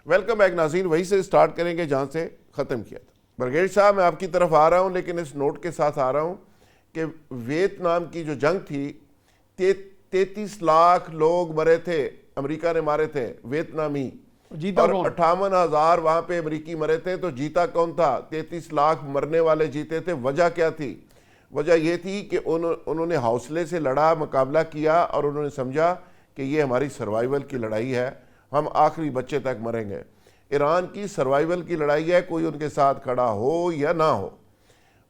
Welcome back नाज़रीन। वहीं से स्टार्ट करेंगे जहाँ से ख़त्म किया था। ब्रिगेड साहब, मैं आपकी तरफ आ रहा हूँ, लेकिन इस नोट के साथ आ रहा हूँ कि वियतनाम की जो जंग थी, 33 लाख लोग मरे थे, अमेरिका ने मारे थे वियतनामी, जीता और कौन? 58,000 वहाँ पे अमेरिकी मरे थे। तो जीता कौन था? 33 लाख मरने वाले जीते थे। वजह क्या थी? वजह यह थी कि उन्होंने हौसले से लड़ा, मुकाबला किया, और उन्होंने समझा कि ये हमारी सर्वाइवल की लड़ाई है, हम आखिरी बच्चे तक मरेंगे। ईरान की सर्वाइवल की लड़ाई है, कोई उनके साथ खड़ा हो या ना हो,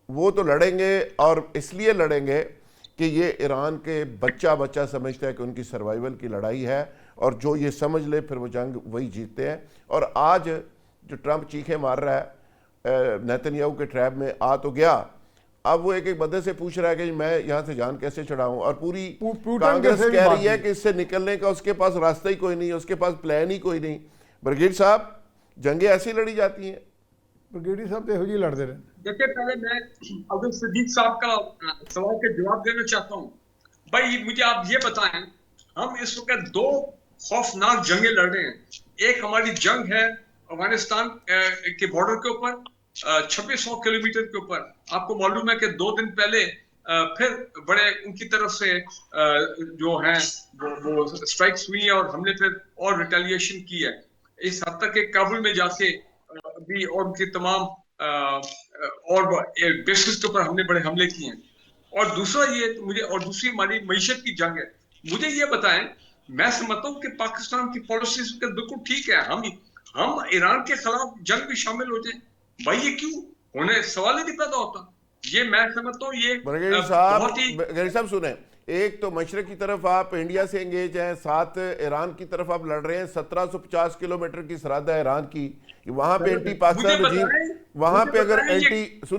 वो तो लड़ेंगे। और इसलिए लड़ेंगे कि ये ईरान के बच्चा बच्चा समझता है कि उनकी सर्वाइवल की लड़ाई है, और जो ये समझ ले फिर वो जंग वही जीतते हैं। और आज जो ट्रंप चीखें मार रहा है नेतन्याहू के ट्रैप में आ तो गया, अब वो एक एक बंदे से पूछ रहा है कि मैं यहाँ से जान कैसे चढ़ाऊं, और पूरी कांग्रेस कह रही है कि इससे निकलने का उसके पास रास्ता ही कोई नहीं है, उसके पास प्लान ही कोई नहीं। ब्रिगेड साहब, जंगें ऐसी लड़ी जाती हैं? ब्रिगेडी साहब तो यही लड़ते रहे। देखिए, पहले मैं अब्दुल सिद्दीक साहब का सवाल का जवाब देना चाहता हूँ। भाई, मुझे आप ये बताएं, हम इस वक्त दो खौफनाक जंगें लड़ रहे हैं। एक हमारी जंग है अफगानिस्तान के बॉर्डर के ऊपर, 2600 किलोमीटर के ऊपर। आपको मालूम है कि 2 दिन पहले फिर बड़े उनकी तरफ से जो है वो स्ट्राइक्स हुई और हमने फिर और रिटेलिएशन की है। इस हद तक के काबुल में जाके भी और उनकी तमाम और बेसिस के ऊपर हमने बड़े हमले किए हैं। और दूसरा ये मुझे, और दूसरी हमारी मईशत की जंग है। मुझे ये बताएं, मैं समझता हूँ कि पाकिस्तान की पॉलिसी बिल्कुल ठीक है, हम ईरान के खिलाफ जंग में शामिल हो जाए। भाई, ये क्यों होने सवाल ही नहीं पैदा होता। ये मैं समझता हूँ ये ब्रिगेडी साहब सुने, एक तो मशरक की तरफ आप इंडिया से एंगेज हैं, साथ ईरान की तरफ आप लड़ रहे हैं। 1750 किलोमीटर की सरहद है ईरान की, वहां पे एंटी पाकिस्तान रजीम, वहां पे अगर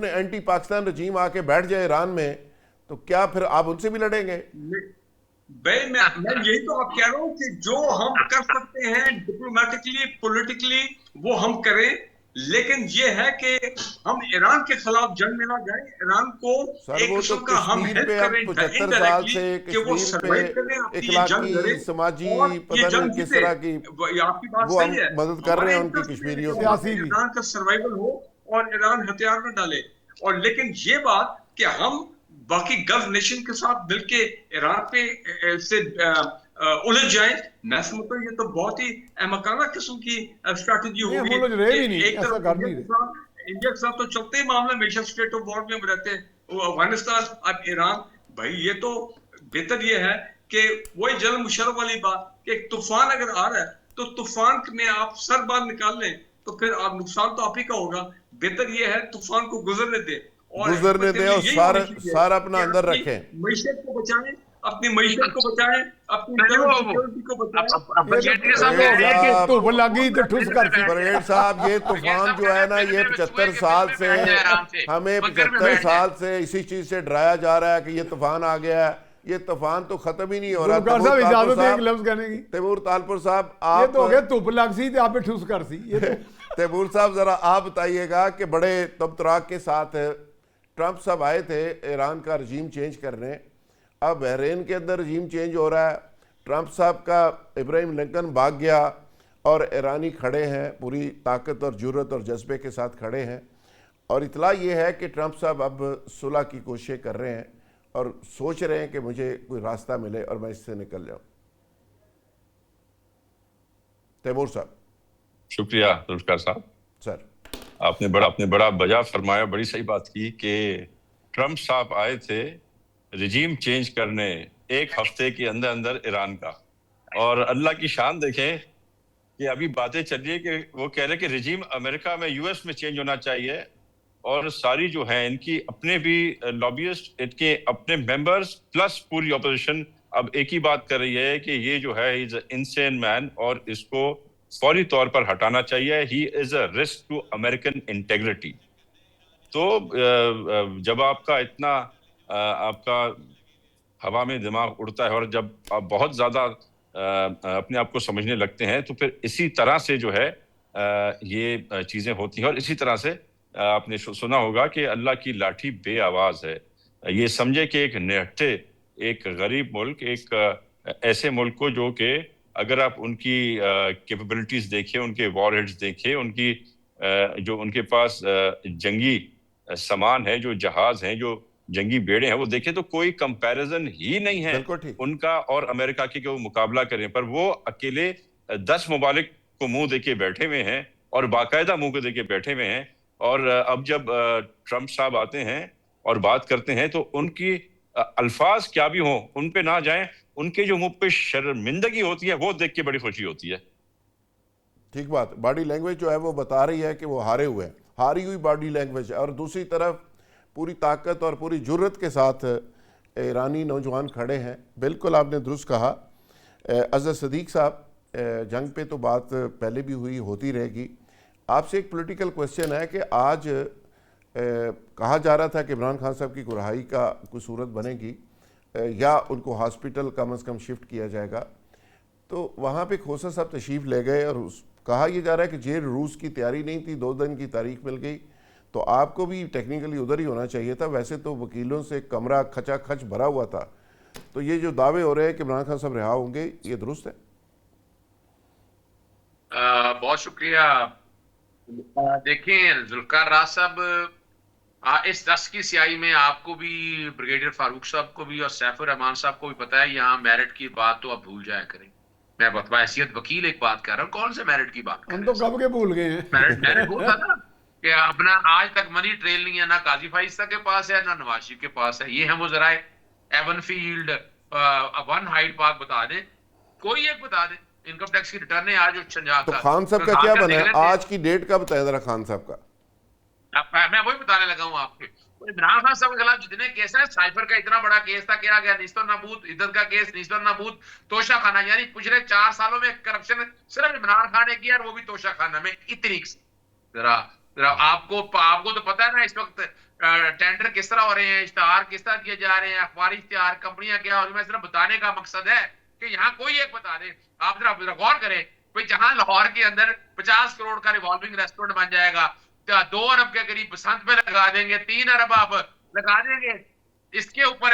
एंटी पाकिस्तान रजीम आके बैठ जाए ईरान में, तो क्या फिर आप उनसे भी लड़ेंगे? भाई, मैं यही तो आप कह रहा हूँ कि जो हम कर सकते हैं डिप्लोमेटिकली, पॉलिटिकली, वो हम करें। लेकिन ये है कि हम ईरान के खिलाफ जंग में ना जाएं। ईरान को एक किस्म का हम हेल्प करें 75 साल से कि वो सर्वाइव करें, अपनी ये जंग लड़ें, समाजी और ये जंग किस तरह की आपकी बात वो सही है, मदद कर रहे हैं उनकी कश्मीरियों की। ईरान का सर्वाइवल हो और ईरान हथियार न डाले। और लेकिन ये बात कि हम बाकी गल्फ नेशन के साथ मिलके ईरान पे से उलझ जाएं, मैं समझता हूँ ये तो बहुत ही अहमकाना किस्म की स्ट्रैटेजी होगी। एक तरफ इंडिया के साथ तो चलते ही मामला हमेशा स्टेट ऑफ वॉर में रहते हैं, वो अफगानिस्तान, अब ईरान। भाई, ये तो बेहतर ये है कि वही जनरल मुशर्रफ वाली बात कि एक तूफान अगर आ रहा है तो तूफान में आप सर बाहर निकाल लें तो फिर आप नुकसान तो आप ही का होगा। बेहतर ये है तूफान को गुजरने दे और सारा अपना अंदर रखें, मईशत को बचाएं, अपनी मईशत को बचाएं, अपनी सिक्योरिटी को बचाएं। ब्रिगेड साहब, ये तूफान जो है ना, ये 75 साल से हमें 75 साल से इसी चीज से डराया जा रहा है कि ये तूफान आ गया है। ये तूफान तो खत्म ही नहीं हो रहा। तैमूर तालपुर साहब, आप तैमूर साहब, जरा आप बताइएगा कि बड़े तबतराक के साथ ट्रंप साहब आए थे ईरान का रजीम चेंज करने, अब बहरीन के अंदर रजीम चेंज हो रहा है। ट्रंप साहब का इब्राहिम लिंकन भाग गया और ईरानी खड़े हैं, पूरी ताकत और जुर्रत और जज्बे के साथ खड़े हैं। और इतला ये है कि ट्रंप साहब अब सुलह की कोशिशें कर रहे हैं और सोच रहे हैं कि मुझे कोई रास्ता मिले और मैं इससे निकल जाऊं। तैमूर साहब। शुक्रिया जुल्फिकार साहब। सर, आपने बड़ा बजा फरमाया, बड़ी सही बात की कि ट्रंप साहब आए थे रिजीम चेंज करने एक हफ्ते के अंदर अंदर ईरान का, और अल्लाह की शान देखें कि अभी बातें चल रही है कि वो कह रहे कि रिजीम अमेरिका में, यूएस में चेंज होना चाहिए, और सारी जो है इनकी अपने भी लॉबियस्ट, इनके अपने मेंबर्स प्लस पूरी ऑपोजिशन अब एक ही बात कर रही है कि ये जो है इज इनसेन मैन और इसको फौरी तौर पर हटाना चाहिए। He is a risk to American integrity. तो जब आपका इतना आपका हवा में दिमाग उड़ता है और जब आप बहुत ज्यादा अपने आप को समझने लगते हैं, तो फिर इसी तरह से जो है ये चीजें होती हैं। और इसी तरह से आपने सुना होगा कि अल्लाह की लाठी बे आवाज है। ये समझे कि एक निहत्थे, एक गरीब मुल्क, एक ऐसे मुल्क को जो कि अगर आप उनकी कैपेबिलिटीज देखें, उनके वॉरहेड्स देखें, उनकी जो उनके पास जंगी सामान है, जो जहाज हैं, जो जंगी बेड़े हैं, वो देखें तो कोई कंपैरिजन ही नहीं है बिल्कुल ठीक। उनका और अमेरिका के वो मुकाबला करें। पर वो अकेले 10 ममालिक को मुंह देके बैठे हुए हैं और बाकायदा मुंह को देके बैठे हुए हैं। और अब जब ट्रंप साहब आते हैं और बात करते हैं तो उनकी अल्फाज क्या भी हों उन पे ना जाएं, उनके जो मुंह पे शर्मिंदगी होती है वो देख के बड़ी खुशी होती है। ठीक बात। बॉडी लैंग्वेज जो है वो बता रही है कि वो हारे हुए हैं, हारी हुई बॉडी लैंग्वेज। और दूसरी तरफ पूरी ताकत और पूरी जुर्रत के साथ ईरानी नौजवान खड़े हैं। बिल्कुल आपने दुरुस्त कहा। अजहर सदीक साहब, जंग पे तो बात पहले भी हुई, होती रहेगी। आपसे एक पॉलिटिकल क्वेश्चन है कि आज कहा जा रहा था कि इमरान खान साहब की रिहाई का कोई सूरत बनेगी या उनको हॉस्पिटल कम से कम शिफ्ट किया जाएगा। तो वहाँ पे खोसा साहब तशरीफ़ ले गए और कहा यह जा रहा है कि जेल रूस की तैयारी नहीं थी, 2 दिन की तारीख मिल गई, तो आपको भी टेक्निकली उधर ही होना चाहिए था। वैसे तो वकीलों से कमरा खचा खच भरा हुआ था। तो ये जो दावे हो रहे हैं कि इमरान खान साहब रिहा होंगे, ये दुरुस्त है? बहुत शुक्रिया। देखें जुल्फकार राज साहब, इस 10 की स्याही में आपको भी, ब्रिगेडियर फारूक साहब को भी और सैफुर रहमान साहब को भी पता है, यहाँ मेरिट की बात तो आप भूल जाया करें। मैं बहैसियत वकील एक बात कर रहा हूँ, कौन से मेरिट की बात कर हम रहे तो कब के भूल गए हैं। मेरिट भूलता था कि अपना आज तक मनी ट्रेल नहीं है, ना काजी फाइस्ता के पास है ना नवाज शरीफ के पास है। ये है वो जरा Avenfield, one Hyde Park बता दे, कोई एक बता दे। इनकम टैक्स की रिटर्न है आज तो खान साहब का क्या बना है? आज की डेट का बताया जरा खान साहब का। मैं वही बताने लगा हूँ आपके। इमरान खान साहब के खिलाफ जितने केस हैं, साइफर का इतना बड़ा केस था, क्या गया निस्तर नाबूद, इद्दत का केस निस्तर नाबूद, तोशा खाना, यानी पिछले 4 सालों में करप्शन सिर्फ इमरान खान ने किया और वो भी तोशा खाना में इतनी। जरा जरा आपको तो पता है ना इस वक्त टेंडर किस तरह हो रहे हैं, इश्तेहार किस तरह दिए जा रहे हैं, अखबारी इश्तेहार, कंपनियां क्या हो रही है। सिर्फ बताने का मकसद है कि यहाँ कोई एक बता दे। आप जरा गौर करें भाई, जहां लाहौर के अंदर 50 करोड़ का रिवॉल्विंग रेस्टोरेंट बन जाएगा, 2 अरब के करीब बसंत पे लगा देंगे, 3 अरब आप लगा देंगे। इसके ऊपर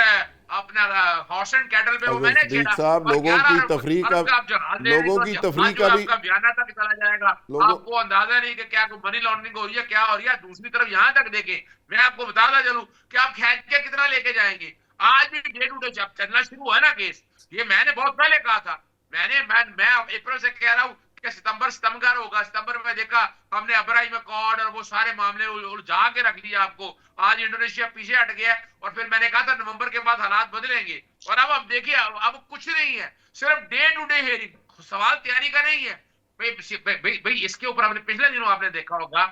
अपना हॉर्स एंड कैटल पे वो मैंने छेड़ा। साहब, लोगों की तफरीह का भी बयाना तक चला जाएगा। आपको अंदाजा नहीं कि क्या मनी लॉन्ड्रिंग हो रही है, क्या हो रही है। दूसरी तरफ यहाँ तक देखें, मैं आपको बताता चलूं कि आप खींच के कितना लेके जाएंगे। आज भी डे टू डे जब चलना शुरू हुआ ना केस, ये मैंने बहुत पहले कहा था, मैं अप्रैल से कह रहा हूँ कि सितंबर होगा। सितंबर में देखा हमने अब्राहिम अकॉर्ड और वो सारे मामले उलझा के रख दिया आपको। आज इंडोनेशिया पीछे हट गया और फिर मैंने कहा था नवंबर के बाद हालात बदलेंगे, और अब देखिए अब कुछ नहीं है, सिर्फ डे टू डे हियरिंग। सवाल तैयारी का नहीं है भाई। इसके ऊपर हमने पिछले दिनों आपने देखा होगा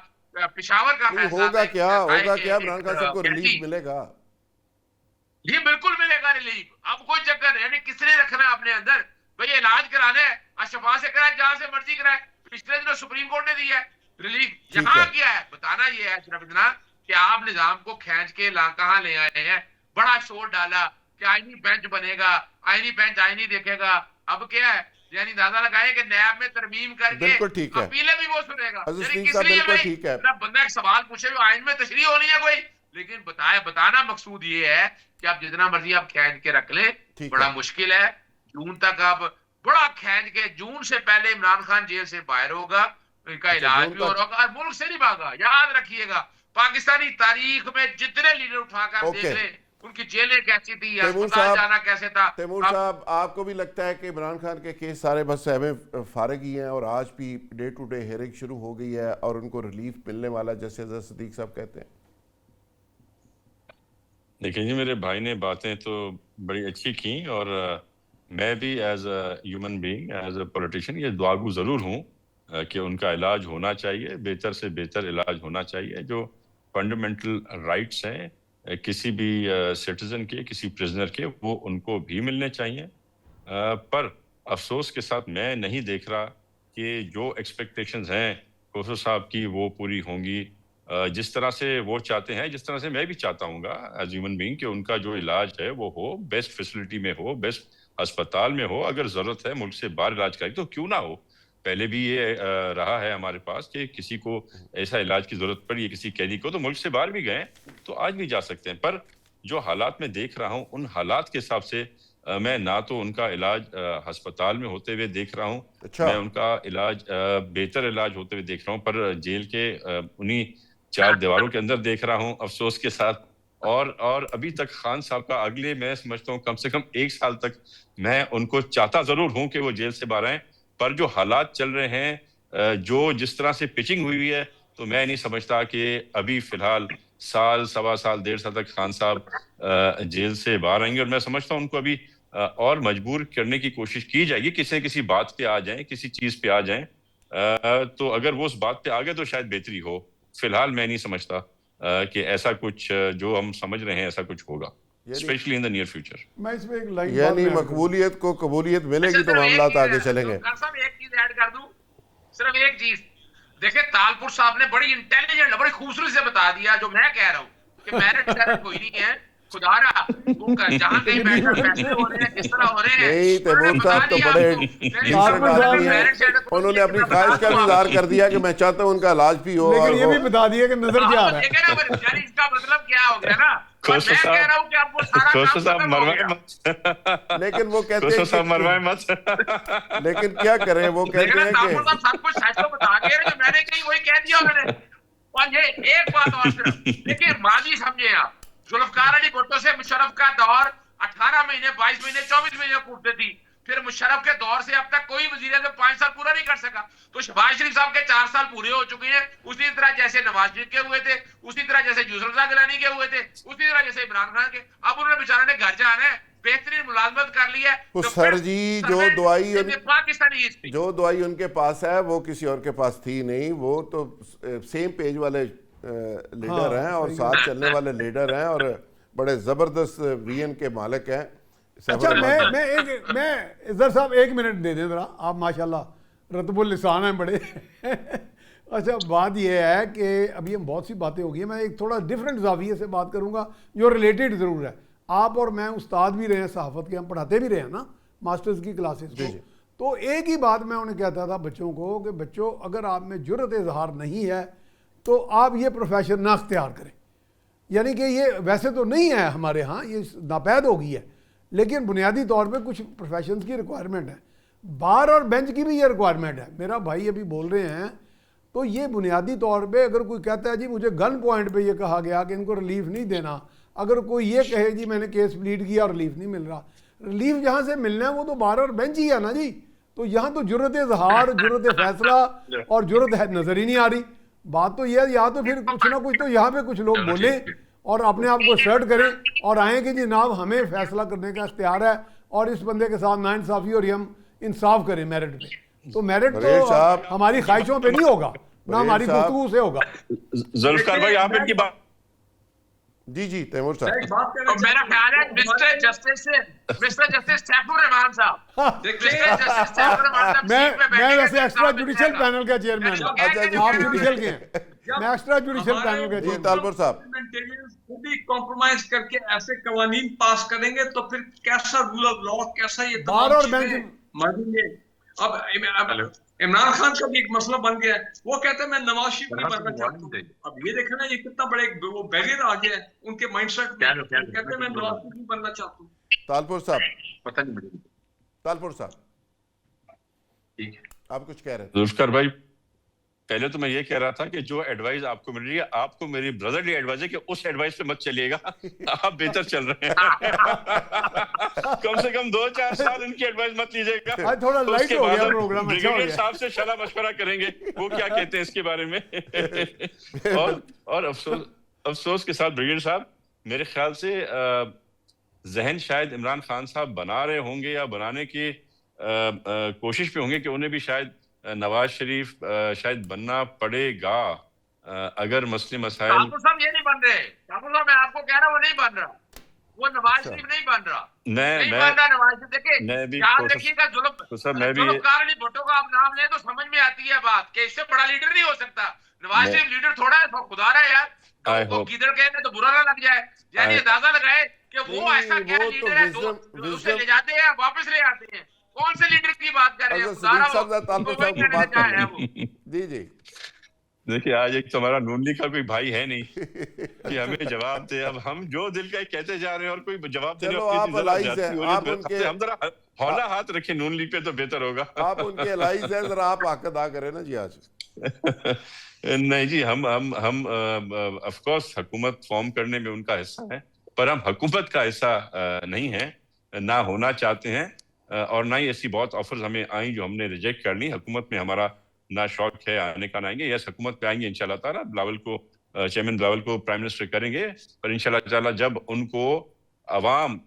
पिशावर का फैसला होगा क्या इमरान खान साहब को रिलीफ मिलेगा? ये बिल्कुल मिलेगा रिलीफ। अब कोई चक्कर नहीं, किसने रखना है अपने अंदर भाई। इलाज कराने अशफा से कराए, जहां से मर्जी कराए। पिछले दिनों सुप्रीम कोर्ट ने दिया है रिलीफ। यहाँ क्या है बताना, ये है सिर्फ इतना कि आप निजाम को खींच के कहां ले आए हैं। बड़ा शोर डाला कि आईनी बेंच बनेगा, आईनी बेंच आईनी देखेगा। अब क्या है, यानी अंदाजा लगाए कि नैब में तरमीम करके अपीलें भी वो सुनेगा। बंदा एक सवाल पूछे, आइन में तशरीह होनी है कोई, लेकिन बताना मकसूद ये है कि आप जितना मर्जी आप खींच के रख ले, बड़ा मुश्किल है। जून तक आप बड़ा खींच के, जून से पहले इमरान खान जेल से बाहर होगा, इनका इलाज भी हो रहा होगा और मुल्क से नहीं भागा। याद रखिएगा, पाकिस्तानी तारीख में जितने लीडर उठाकर देख ले, उनकी जेलें कैसी थी, अस्पताल जाना कैसे था। तैमूर साहब, आपको भी लगता है कि इमरान खान के केस सारे बस सहमे फारिग ही हैं और आज भी डे टू डे हियरिंग शुरू हो गई है और उनको रिलीफ मिलने वाला, जैसे अजहर सदीक साहब कहते हैं? देखिए जी, मेरे भाई ने बातें तो बड़ी अच्छी की और मैं भी as a human being, as a politician ये दुआगू ज़रूर हूँ कि उनका इलाज होना चाहिए, बेहतर से बेहतर इलाज होना चाहिए। जो फंडामेंटल राइट्स हैं किसी भी सिटीजन के, किसी प्रिजनर के, वो उनको भी मिलने चाहिए। पर अफसोस के साथ मैं नहीं देख रहा कि जो एक्सपेक्टेशंस हैं खोसो साहब की वो पूरी होंगी जिस तरह से वो चाहते हैं, जिस तरह से मैं भी चाहता हूँगा एज ह्यूमन बीइंग कि उनका जो इलाज है वो हो, बेस्ट फैसिलिटी में हो, बेस्ट अस्पताल में हो। अगर ज़रूरत है मुल्क से बाहर इलाज करें तो क्यों ना हो। पहले भी ये रहा है हमारे पास कि किसी को ऐसा इलाज की ज़रूरत पड़ी है, किसी कैदी को, तो मुल्क से बाहर भी गए तो आज भी जा सकते हैं। पर जो हालात में देख रहा हूँ उन हालात के हिसाब से मैं ना तो उनका इलाज अस्पताल में होते हुए देख रहा हूँ, अच्छा। मैं उनका इलाज बेहतर इलाज होते हुए देख रहा हूँ, पर जेल के उन्हीं 4 दीवारों के अंदर देख रहा हूँ अफसोस के साथ। और अभी तक खान साहब का अगले, मैं समझता हूँ कम से कम 1 साल तक मैं उनको चाहता जरूर हूं कि वो जेल से बाहर आए, पर जो हालात चल रहे हैं, जो जिस तरह से पिचिंग हुई है, तो मैं नहीं समझता कि अभी फिलहाल साल, सवा साल, 1.5 साल तक खान साहब जेल से बाहर आएंगे। और मैं समझता हूँ उनको अभी और मजबूर करने की कोशिश की जाएगी, किसी न किसी बात पे आ जाएं, किसी चीज पे आ जाएं। तो अगर वो उस बात पे आ गए तो शायद बेहतरी हो। फिलहाल मैं नहीं समझता कि ऐसा कुछ जो हम समझ रहे हैं ऐसा कुछ होगा, specially in the near future. मैं इसमें एक लाइन यानी मकबूलियत को कबूलियत मिलेगी तो मामला आगे चलेंगे। एक चीज ऐड कर दूं, सिर्फ एक चीज। देखिए, तालपुर साहब ने बड़ी इंटेलिजेंट, बड़ी खूबसूरती से बता दिया जो मैं कह रहा हूँ कि मैरिट शैरिट कोई नहीं है। खुदारा वो जहाँ कहीं बैठकर फैसले हो रहे हैं, किस तरह हो रहे हैं। नहीं, तैमूर साहब तो बड़े डिसेंट आदमी हैं। उन्होंने अपनी ख्वाहिश का इजहार कर दिया कि मैं चाहता हूँ उनका इलाज भी हो। लेकिन ये भी बता दिया कि नजर क्या आ रहा है। इसका मतलब क्या हो गया ना, मैं कह रहा हूँ कि अब वो सारा काम मरवाए मत। लेकिन वो कहते हैं मरवाए मत। लेकिन क्या करें, वो कहते हैं कि सब कुछ सच तो बता के जो मैंने कही वही कह दिया उन्होंने। और ये एक बात और सिर्फ देखिए, माजी समझे आप, जुल्फकार अली भुट्टो से मुशर्रफ का दौर 18 महीने, 22 महीने, 24 महीने कूटते थी। फिर मुशर्रफ के दौर से अब तक कोई वजीर आज़म 5 साल पूरा नहीं कर सका। तो शहबाज शरीफ साहब के 4 साल पूरे हो चुके हैं, उसी तरह जैसे नवाज शरीफ के हुए थे, उसी तरह जैसे यूसुफ रज़ा गिलानी के हुए थे, उसी तरह जैसे इमरान खान के। अब उन्होंने बेचारा ने घर जाना है, बेहतरीन मुलाजमत कर ली है। तो सर जी, जो दवाई उनके पास है वो किसी और के पास थी नहीं। वो तो सेम पेज वाले लीडर हैं और साथ चलने वाले लीडर हैं और बड़े जबरदस्त विजन के मालिक हैं। अच्छा, मैं इधर साहब 1 मिनट दे दें जरा, आप माशाल्लाह रतबुल लिसान हैं बड़े। अच्छा, बात यह है कि अभी हम बहुत सी बातें हो गई हैं, मैं एक थोड़ा डिफरेंट जाविये से बात करूंगा जो रिलेटेड ज़रूर है। आप और मैं उस्ताद भी रहे हैं सहाफ़त के, हम पढ़ाते भी रहे हैं ना मास्टर्स की क्लासेस को। तो एक ही बात मैं उन्हें कहता था बच्चों को कि बच्चों, अगर आप में जुर्रत इजहार नहीं है तो आप ये प्रोफेशन ना अख्तियार करें। यानी कि ये वैसे तो नहीं है हमारे यहाँ, ये नापैद हो गई है, लेकिन बुनियादी तौर पे कुछ प्रोफेशंस की रिक्वायरमेंट है। बार और बेंच की भी ये रिक्वायरमेंट है। मेरा भाई अभी बोल रहे हैं, तो ये बुनियादी तौर पे अगर कोई कहता है जी मुझे गन पॉइंट पे ये कहा गया कि इनको रिलीफ नहीं देना, अगर कोई ये कहे जी मैंने केस प्लीड किया और रिलीफ नहीं मिल रहा, रिलीफ जहाँ से मिलना है वो तो बार और बेंच ही है ना जी। तो यहाँ तो जुर्रत इजहार, जुर्रत फैसला और जुर्रत है नजर ही नहीं आ रही। बात तो यह, या तो फिर कुछ ना कुछ तो यहाँ पे कुछ लोग बोले और अपने आप को सर्ट करें और आए कि जनाब हमें फैसला करने का इख्तियार है और इस बंदे के साथ नाइंसाफी और हम इंसाफ करें मेरिट पे। तो मेरिट तो हमारी ख्वाहिशों पे नहीं होगा, ना हमारी गुफ्तगू से होगा। जुल्फकार भाई, आप इनकी बात। जी तैमूर साहब, मेरा ख्याल है मिस्टर जस्टिस सैफुर रहमान साहब, मैं वैसे एक्स्ट्रा जुडिशियल पैनल का चेयरमैन हूं। आप जुडिशियल के हैं, मैं एक्स्ट्रा जुडिशियल पैनल का चेयरमैन। तालपुर साहब, कॉम्प्रोमाइज करके ऐसे कवानीन पास करेंगे तो फिर कैसा रूल ऑफ लॉ, कैसा ये बार और बेंच मरेंगे। अब इमरान खान का भी एक मसला बन गया है, वो कहते हैं मैं नवाज शरीफ नहीं बनना चाहता हूं। अब ये देखना ये कितना बड़े वो बैरियर आ गया है उनके माइंडसेट में, कहते हैं मैं नवाज शरीफ नहीं बनना चाहता हूं। तालपुर साहब, पता नहीं, तालपुर साहब ठीक है, आप कुछ कह रहे थे। जुल्फकार भाई, पहले तो मैं ये कह रहा था कि जो एडवाइस आपको मिल रही है, आपको मेरी ब्रदरली एडवाइस है कि उस एडवाइस पे मत चलिएगा। आप बेहतर चल रहे हैं। कम से कम 2-4 साल इनकी एडवाइस मत लीजिएगा। थोड़ा लाइट हो गया प्रोग्राम, ब्रिगेडियर साहब से सलाह मशवरा करेंगे, वो क्या कहते हैं इसके बारे में। और अफसोस के साथ ब्रिगेडियर साहब, मेरे ख्याल से जहन शायद इमरान खान साहब बना रहे होंगे या बनाने की कोशिश पे होंगे कि उन्हें भी शायद नवाज शरीफ शायद बनना पड़ेगा अगर मसले मसाइल। तालपुर साहब ये नहीं बन रहे, तालपुर साहब मैं आपको कह रहा हूँ वो नहीं बन रहा, वो नवाज शरीफ नहीं बन रहा, नहीं बन रहा नवाज शरीफ। देखिए याद रखिएगा, जुल्फकार अली भुट्टो का आप नाम लें तो समझ में आती है बात कि इससे बड़ा लीडर नहीं हो सकता। नवाज शरीफ लीडर थोड़ा है, खुदा रहा है यार, तो गिदड़ कहने तो बुरा ना लग जाए। यानी अंदाजा लगाए कि वो ऐसा क्या लीडर है, उसे ले जाते हैं वापस ले आते हैं। कौन से लीडर की बात कर रहे हैं? तालपुर साहब की बात कर रहे हैं। जी देखिए, आज एक तो हमारा नून लीग का कोई भाई है नहीं कि हमें जवाब दे। अब हम जो दिल का कहते जा रहे हैं और कोई जवाब देने चलो, की आप इतनी अलाइज ज्यादा हैं, ज्यादती हो रही है, आप तो उनके- हम जरा हौला हाथ रखें नून लीग पे तो बेहतर होगा। आप उनके एलाइज हैं, जरा आप हक अदा करें ना जी आज। नहीं जी, हम ऑफ कोर्स हुकूमत फॉर्म करने में उनका हिस्सा है, पर हम हुकूमत का हिस्सा नहीं है, ना होना चाहते हैं, और ना ही ऐसी बहुत ऑफर्स हमें आई जो हमने रिजेक्ट कर ली। हुकूमत में हमारा ना शौक है आने का, ना आएंगे। यस, हुकूमत पे आएंगे इंशाल्लाह ताला, बिलावल को चेयरमैन बिलावल को प्राइम मिनिस्टर करेंगे, पर इंशाल्लाह ताला जब उनको अवाम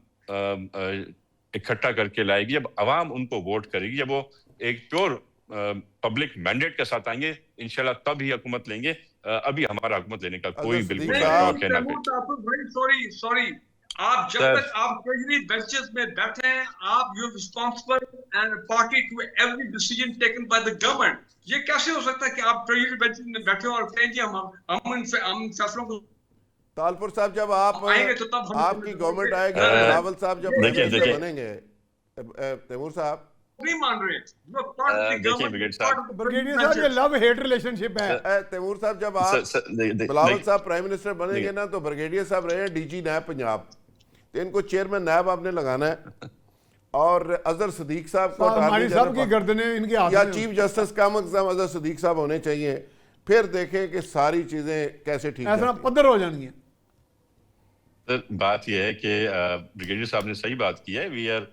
इकट्ठा करके लाएगी, जब अवाम उनको वोट करेगी, जब वो एक प्योर पब्लिक मैंडेट के साथ आएंगे, इंशाल्लाह तब ही हुकूमत लेंगे। अभी हमारा हुकूमत लेने का कोई अजहर बिल्कुल सिद्दीकी ना साहब- शौक है ना कोई। सॉरी, आप जब Sir. तक आप ट्रेजरी बेंचेस में बैठे हैं, आप you responsible and party to every decision taken by the government. ये कैसे हो सकता है कि आप ट्रेजरी बेंचेस में बैठे हो और कहें जी हम इन फैसलों को तालपुर साहब, जब आप आएंगे तो तब हम आपकी गवर्नमेंट आएगी, बिलावल साहब जब देखिए, प्राइम देखिए। मिनिस्टर बनेंगे, तैमूर साहब, नहीं मान रहे हैं। You are part of the देखिए, government, ब्रिगेड part साहब। of the ब्रिगेडियर साहब, ये benches. लव हेट रिलेशनशिप है। तैमूर साहब, जब सर, आप बिलावल साहब प्राइम मिनिस्टर बनेंगे ना, तो ब्रिगेडियर साहब रहे हैं डीजी नैब पंजाब, तो इनको चेयरमैन नैब आपने लगाना है, और अजहर सिद्दीक साहब को हमारी अटॉर्नी साहब की जनरल गर्दनें इनके हाथ या में चीफ जस्टिस कम अज़ कम अजहर सिद्दीक साहब होने चाहिए। फिर देखें कि सारी चीजें कैसे ठीक ऐसा जाती हैं। पद्धर हो जानी है। सर, बात यह है कि ब्रिगेडियर साहब ने सही बात की है। We are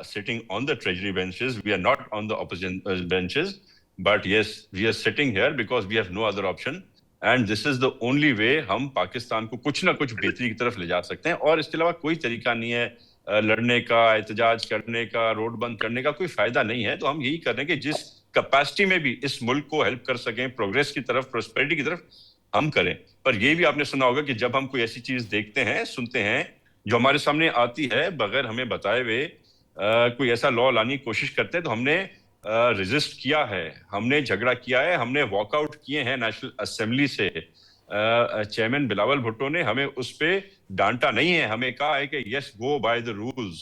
sitting on the treasury benches, we are not on the opposition benches, but yes, we are sitting here because we have no other option, and this is the only way हम पाकिस्तान को कुछ ना कुछ बेहतरी की तरफ ले जा सकते हैं। और इसके अलावा कोई तरीका नहीं है लड़ने का, एहतजाज करने का, रोड बंद करने का, कोई फायदा नहीं है। तो हम यही कर रहे हैं कि जिस कैपेसिटी में भी इस मुल्क को हेल्प कर सकें, प्रोग्रेस की तरफ, प्रोस्पेरिटी की तरफ हम करें। पर ये भी आपने सुना होगा कि जब हम कोई ऐसी चीज देखते हैं, सुनते हैं, जो हमारे सामने आती है बगैर हमें बताए हुए, कोई ऐसा लॉ लाने की कोशिश करते हैं, तो हमने रेजिस्ट किया है, हमने झगड़ा किया है, हमने वॉकआउट किए हैं नेशनल असेंबली से। चेयरमैन बिलावल भुट्टो ने हमें उस पर डांटा नहीं है, हमें कहा है कि yes, go by the rules,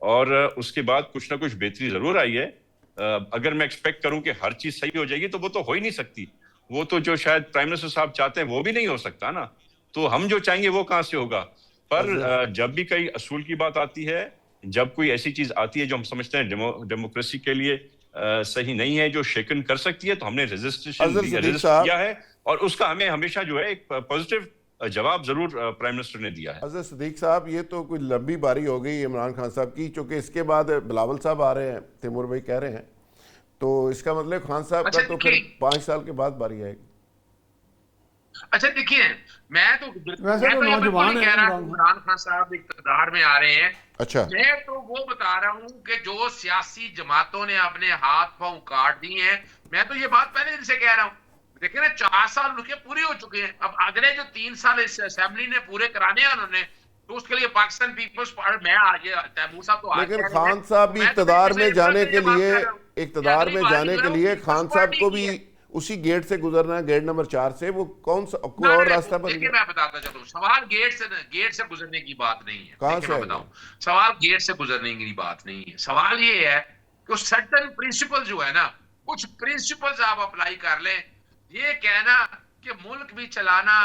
और उसके बाद कुछ ना कुछ बेहतरी जरूर आई है। अगर मैं एक्सपेक्ट करूं कि हर चीज सही हो जाएगी, तो वो तो हो ही नहीं सकती। वो तो जो शायद प्राइम मिनिस्टर साहब चाहते हैं वो भी नहीं हो सकता ना, तो हम जो चाहेंगे वो कहां से होगा। पर जब भी कई असूल की बात आती है, जब कोई ऐसी चीज आती है जो हम समझते हैं डेमोक्रेसी के लिए सही नहीं है, जो शेकन कर सकती है, तो हमने रेजिस्ट किया है, और उसका हमें हमेशा जो है एक पॉजिटिव जवाब जरूर प्राइम मिनिस्टर ने दिया है। अजहर सिद्दीक साहब, ये तो कोई लंबी बारी हो गई इमरान खान साहब की, चूंकि इसके बाद बिलावल साहब आ रहे हैं, तैमूर भाई कह रहे हैं, तो इसका मतलब खान साहब का तो फिर 5 साल के बाद बारी आएगी। अच्छा देखिए, मैं तो वैसे तो ये नौजवान बिल्कुल नहीं है कह रहा इमरान कि इमरान खान साहब इक़्तिदार में आ रहे हैं। अच्छा, मैं तो वो बता रहा हूँ कि जो सियासी जमातों ने अपने हाथ पांव काट दिए हैं, मैं तो ये बात पहले दिन से कह रहा हूँ। देखिए ना, 4 साल उनके पूरे हो चुके हैं, अब अगले जो 3 साल इस असेंबली ने पूरे कराने हैं उन्होंने, तो उसके लिए पाकिस्तान पीपल्स पार्टी, मैं आज तैमूर साहब तो लेकिन खान साहब भी इक़्तिदार में जाने के लिए, इक़्तिदार में जाने के लिए खान साहब को भी उसी गेट से गुजरना है, गेट नंबर 4 से। वो कौन सा कोई और रास्ता बन देखिए, गया? मैं बताता चलूं, सवाल गेट से गुजरने की बात नहीं है। कहां देखिए, से मैं बताऊं, सवाल गेट से गुजरने की बात नहीं है। सवाल ये है कि सर्टेन प्रिंसिपल जो है ना, कुछ प्रिंसिपल्स आप अप्लाई कर लें। ये कहना कि मुल्क भी चलाना,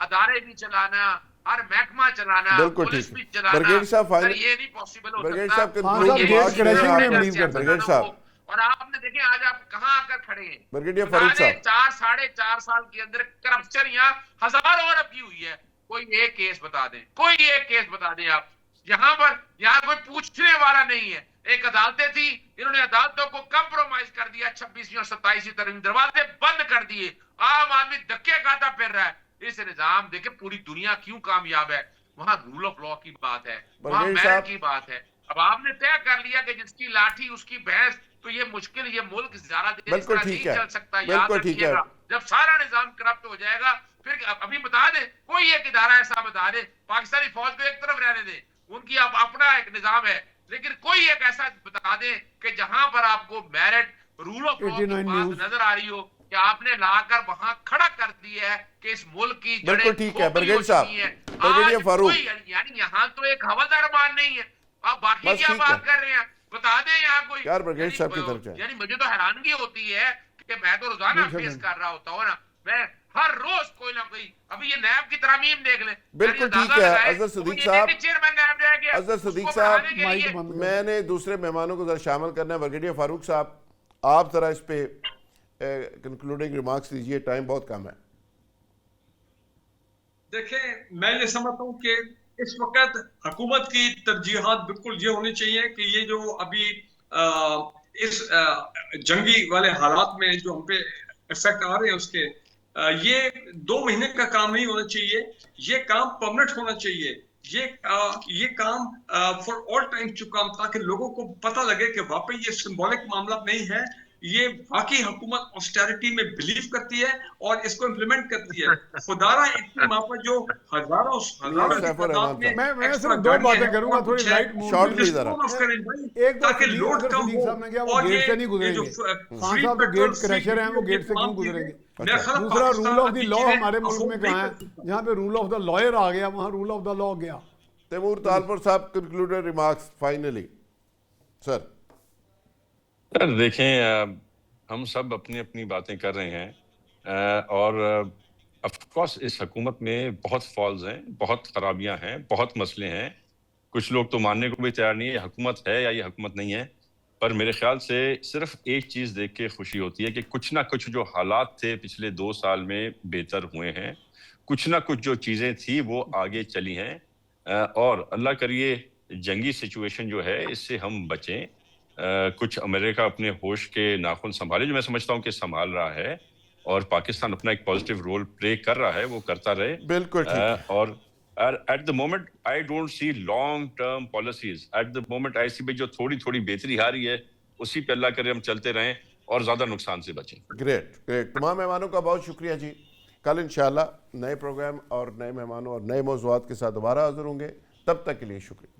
अदारे भी चलाना, हर महकमा चलाना, बिल्कुल पुलिस ठीक भी है। चलाना, ब्रिगेड साहब फाइनल, ये नहीं पॉसिबल हो ब्रिगेड सकता। साहब हाँ साहब, कंक्लूड गेट बात क्रैशिंग करें में आप। बिलीव करते हैं। ब्रिगेड साहब, और आपने देखे आज आप कहां आकर खड़े हैं। ब्रिगेडियर फारूक साहब, 4 साढ़े 4 साल के अंदर करप्शन यहाँ हजारों अरब की हुई है। कोई एक केस बता दें, कोई एक केस बता दें आप। यहाँ कोई पूछने वाला नहीं है। एक अदालतें थी, इन्होंने अदालतों को कंप्रोमाइज कर दिया, 26वीं और 27वीं तरमीम, दरवाजे बंद कर दिए। आम आदमी धक्के खाता फिर रहा है। इस निजाम देखे पूरी दुनिया क्यों कामयाब है, वहां रूल ऑफ लॉ की बात है, वहां मेरिट की बात है। अब आपने तय कर लिया कि जिसकी लाठी उसकी भैंस, तो ये मुश्किल, ये मुल्क ज्यादा देर बिल्कुल नहीं ठीक है, चल सकता। याद बिल्कुल ठीक है। रखिएगा, जब सारा निजाम करप्ट हो जाएगा, फिर अभी बता दे, कोई एक इदारा ऐसा बता दे, पाकिस्तानी फौज को एक तरफ रहने दे, उनकी अब अपना एक निजाम है, लेकिन कोई एक ऐसा बता दे कि जहां पर आपको मेरिट, रूल ऑफ लॉ की बात नजर आ रही हो, कि आपने लाकर वहां खड़ा कर दिया है कि इस मुल्क की बिल्कुल ठीक है। ब्रिगेड साहब, ब्रिगेडियर फारूक, यानी यहाँ तो एक हवलदार मान नहीं है, आप बाकी क्या बात कर रहे हैं, बता दें यहाँ कोई यार ब्रिगेड साहब की तरफ जाए। यानी मुझे तो हैरानगी होती है कि मैं तो रोजाना फेस कर रहा होता हूँ ना, मैं हर रोज कोई ना कोई, अभी ये नैब की तरमीम देख ले, बिल्कुल ठीक है, अजहर सिद्दीक साहब। अजहर सिद्दीक साहब, माइक बंद करो। मैंने दूसरे मेहमानों को जरा शामिल करना है। ब्रिगेडियर फारूक साहब, आप जरा इस पे कंक्लूडिंग रिमार्क्स दीजिए, टाइम बहुत कम है। देखें, मैं ये समझता हूँ कि इस वक्त हुकूमत की तरजीहात बिल्कुल ये होनी चाहिए कि ये जो अभी इस जंगी वाले हालात में जो हम पे इफेक्ट आ रहे हैं उसके ये 2 महीने का काम नहीं होना चाहिए, ये काम परमानेंट होना चाहिए। ये काम for all time to come, ताकि लोगों को पता लगे कि वाकई ये सिंबॉलिक मामला नहीं है, ये बाकी हुकूमत ऑस्टेरिटी में बिलीव करती है और इसको इम्प्लीमेंट करती है। खुदारा इतनी वहां पर जो हजारों की तादाद में मैं extra सिर्फ 2 गाड़ियां बातें हैं करूंगा, और थोड़ी कुछ है, लाइट मूव Shortly जिसको जरा। ऑफ करें भाई, एक तो ताकि सदीक लोड कम सदीक हो। साहब ने कहा वो और गेट से नहीं ये जो गुजरेंगे। खान free साहब तो petrol, गेट क्रैशर हैं, वो free गेट से क्यों तमाम गुजरेंगे? चीजें, मेरा ख्याल है दूसरा पाकिस्तान रूल ऑफ द अभी लॉ चीजें हमारे मुल्क में अफोर्ड कहाँ नहीं है? कर सकता। जहाँ पे रूल ऑफ द लॉयर आ गया, वहाँ रूल ऑफ द लॉ गया। तैमूर तालपुर साहब, concluded remarks finally sir. Sir देखें, हम सब अपनी अपनी बातें कर रहे हैं और ऑफ कोर्स इस हुकूमत में बहुत फॉल्स हैं, बहुत खराबियां हैं, बहुत मसले हैं। कुछ लोग तो मानने को भी तैयार नहीं है ये हुकूमत है या ये हुकूमत नहीं है। पर मेरे ख्याल से सिर्फ एक चीज़ देख के खुशी होती है कि कुछ ना कुछ जो हालात थे पिछले 2 साल में बेहतर हुए हैं, कुछ ना कुछ जो चीज़ें थी वो आगे चली हैं और अल्लाह करिए जंगी सिचुएशन जो है इससे हम बचें। कुछ अमेरिका अपने होश के नाखून संभाले, जो मैं समझता हूं कि संभाल रहा है, और पाकिस्तान अपना एक पॉजिटिव रोल प्ले कर रहा है, वो करता रहे। बिल्कुल ठीक है। और at the moment I don't see long term policies. At the moment I see जो थोड़ी थोड़ी बेहतरी आ रही है उसी पे अल्लाह करे हम चलते रहें और ज्यादा नुकसान से बचें। Great great. तमाम मेहमानों का बहुत शुक्रिया जी। कल इंशाल्लाह नए प्रोग्राम और नए मेहमानों और नए मौज़ूआत के साथ दोबारा हाजिर होंगे। तब तक के लिए शुक्रिया।